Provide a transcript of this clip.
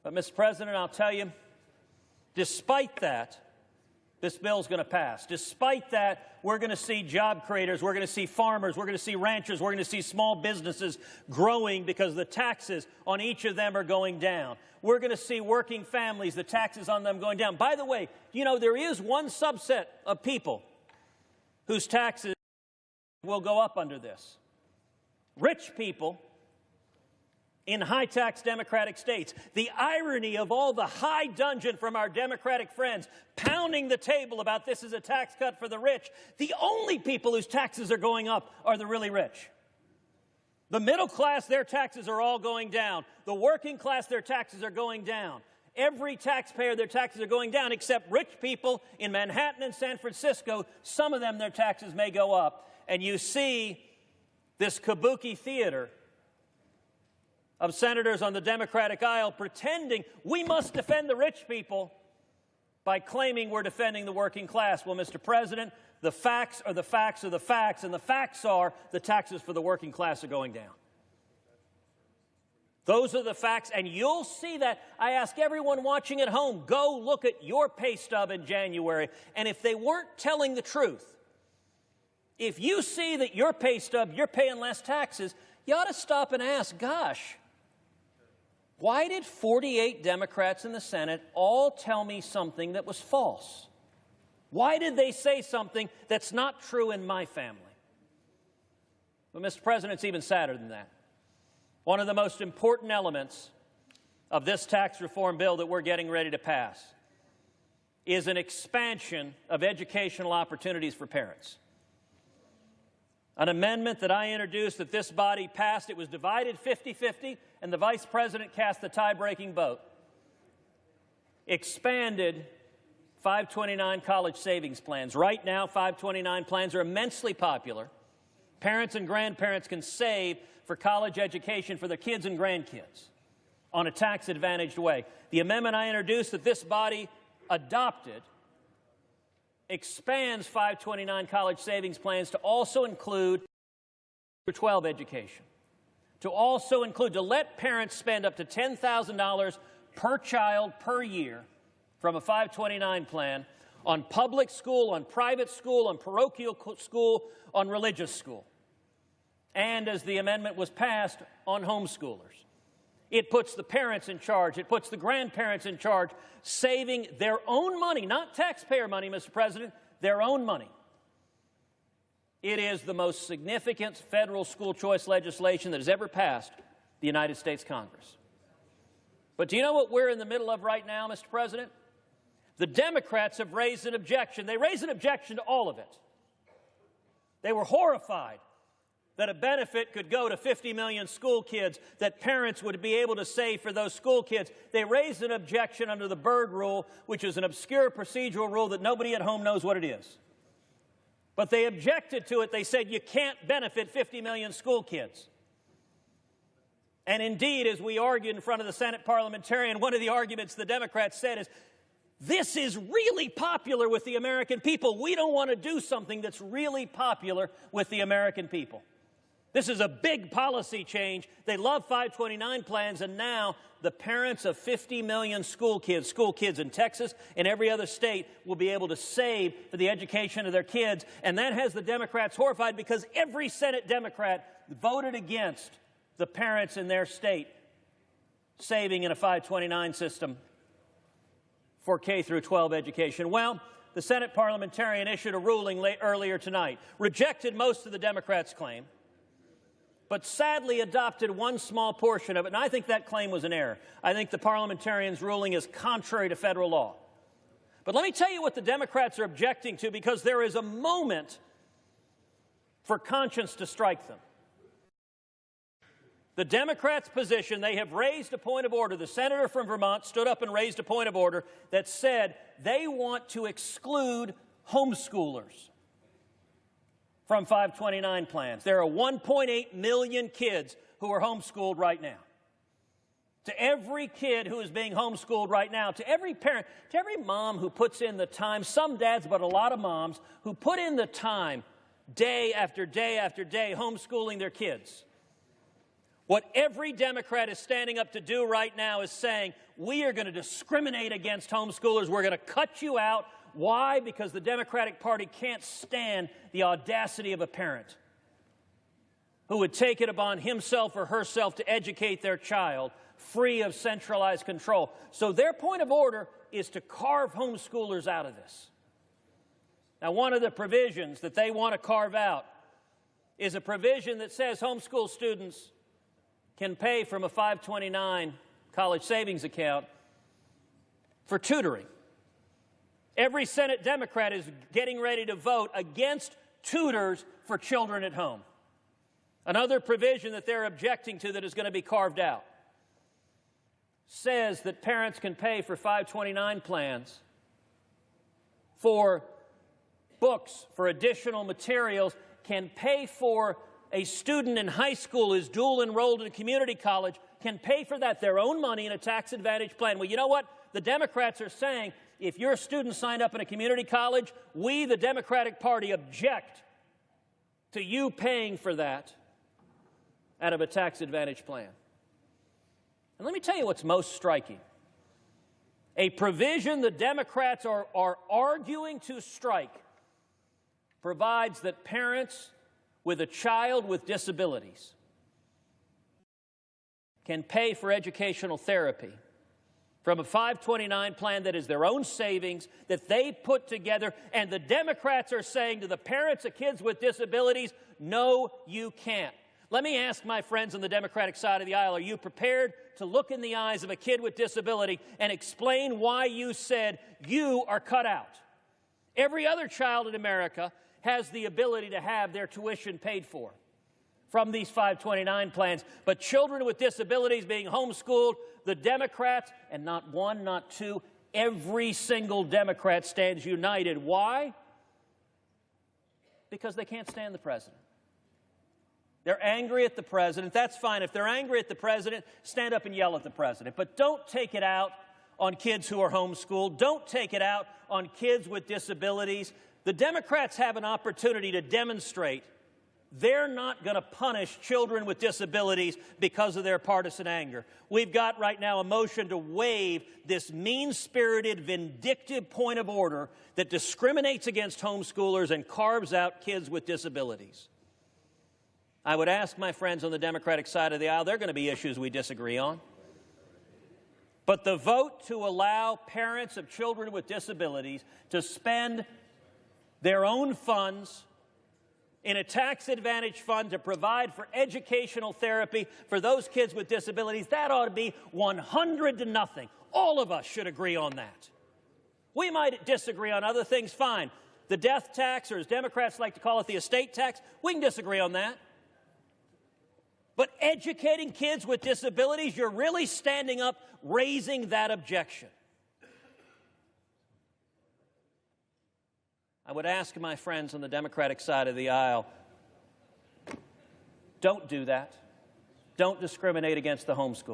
But, Mr. President, I'll tell you, despite that, this bill's going to pass. Despite that, we're going to see job creators, we're going to see farmers, we're going to see ranchers, we're going to see small businesses growing because the taxes on each of them are going down. We're going to see working families, the taxes on them going down. By the way, you know, there is one subset of people whose taxes will go up under this. Rich people in high-tax Democratic states. The irony of all the high dudgeon from our Democratic friends pounding the table about this is a tax cut for the rich. The only people whose taxes are going up are the really rich. The middle class, their taxes are all going down. The working class, their taxes are going down. Every taxpayer, their taxes are going down, except rich people in Manhattan and San Francisco. Some of them, their taxes may go up. And you see this kabuki theater of senators on the Democratic aisle pretending we must defend the rich people by claiming we're defending the working class. Well, Mr. President, the facts are the facts are the facts, and the facts are the taxes for the working class are going down. Those are the facts, and you'll see that. I ask everyone watching at home, go look at your pay stub in January, and if they weren't telling the truth, if you see that your pay stub, you're paying less taxes, you ought to stop and ask, gosh, why did 48 Democrats in the Senate all tell me something that was false? Why did they say something that's not true in my family? But, Mr. President, it's even sadder than that. One of the most important elements of this tax reform bill that we're getting ready to pass is an expansion of educational opportunities for parents. An amendment that I introduced that this body passed, it was divided 50-50, and the Vice President cast the tie-breaking vote. Expanded 529 college savings plans. Right now, 529 plans are immensely popular. Parents and grandparents can save for college education for their kids and grandkids on a tax-advantaged way. The amendment I introduced that this body adopted expands 529 college savings plans to also include K-12 education, to also include, to let parents spend up to $10,000 per child per year from a 529 plan on public school, on private school, on parochial school, on religious school. And as the amendment was passed, on homeschoolers. It puts the parents in charge. It puts the grandparents in charge, saving their own money, not taxpayer money, Mr. President, their own money. It is the most significant federal school choice legislation that has ever passed the United States Congress. But do you know what we're in the middle of right now, Mr. President? The Democrats have raised an objection. They raised an objection to all of it. They were horrified that a benefit could go to 50 million school kids, that parents would be able to save for those school kids. They raised an objection under the Byrd Rule, which is an obscure procedural rule that nobody at home knows what it is. But they objected to it. They said you can't benefit 50 million school kids. And indeed, as we argued in front of the Senate parliamentarian, one of the arguments the Democrats said is, this is really popular with the American people. We don't want to do something that's really popular with the American people. This is a big policy change. They love 529 plans, and now the parents of 50 million school kids in Texas and every other state will be able to save for the education of their kids. And that has the Democrats horrified because every Senate Democrat voted against the parents in their state saving in a 529 system for K through 12 education. Well, the Senate parliamentarian issued a ruling earlier tonight, rejected most of the Democrats' claim, but sadly adopted one small portion of it, and I think that claim was an error. I think the parliamentarian's ruling is contrary to federal law. But let me tell you what the Democrats are objecting to, because there is a moment for conscience to strike them. The Democrats' position, they have raised a point of order. The senator from Vermont stood up and raised a point of order that said they want to exclude homeschoolers from 529 plans. There are 1.8 million kids who are homeschooled right now. To every kid who is being homeschooled right now, to every parent, to every mom who puts in the time, some dads, but a lot of moms, who put in the time day after day after day homeschooling their kids, What every Democrat is standing up to do right now is saying, we are going to discriminate against homeschoolers. We're going to cut you out. Why? Because the Democratic Party can't stand the audacity of a parent who would take it upon himself or herself to educate their child free of centralized control. So their point of order is to carve homeschoolers out of this. Now, one of the provisions that they want to carve out is a provision that says homeschool students can pay from a 529 college savings account for tutoring. Every Senate Democrat is getting ready to vote against tutors for children at home. Another provision that they're objecting to that is going to be carved out says that parents can pay for 529 plans for books, for additional materials, can pay for a student in high school who's dual enrolled in a community college, can pay for that, their own money in a tax advantage plan. Well, you know what? The Democrats are saying, if you're a student signed up in a community college, we, the Democratic Party, object to you paying for that out of a tax advantage plan. And let me tell you what's most striking. A provision the Democrats are arguing to strike provides that parents with a child with disabilities can pay for educational therapy from a 529 plan that is their own savings that they put together, and the Democrats are saying to the parents of kids with disabilities, no, you can't. Let me ask my friends on the Democratic side of the aisle, are you prepared to look in the eyes of a kid with disability and explain why you said you are cut out? Every other child in America has the ability to have their tuition paid for from these 529 plans. But children with disabilities being homeschooled, the Democrats, and not one, not two, every single Democrat stands united. Why? Because they can't stand the president. They're angry at the president. That's fine. If they're angry at the president, stand up and yell at the president. But don't take it out on kids who are homeschooled. Don't take it out on kids with disabilities. The Democrats have an opportunity to demonstrate they're not going to punish children with disabilities because of their partisan anger. We've got right now a motion to waive this mean-spirited, vindictive point of order that discriminates against homeschoolers and carves out kids with disabilities. I would ask my friends on the Democratic side of the aisle, there are going to be issues we disagree on. But the vote to allow parents of children with disabilities to spend their own funds in a tax advantage fund to provide for educational therapy for those kids with disabilities, that ought to be 100-0. All of us should agree on that. We might disagree on other things, fine. The death tax, or as Democrats like to call it, the estate tax, we can disagree on that. But educating kids with disabilities, you're really standing up, raising that objection. I would ask my friends on the Democratic side of the aisle, don't do that. Don't discriminate against the homeschool.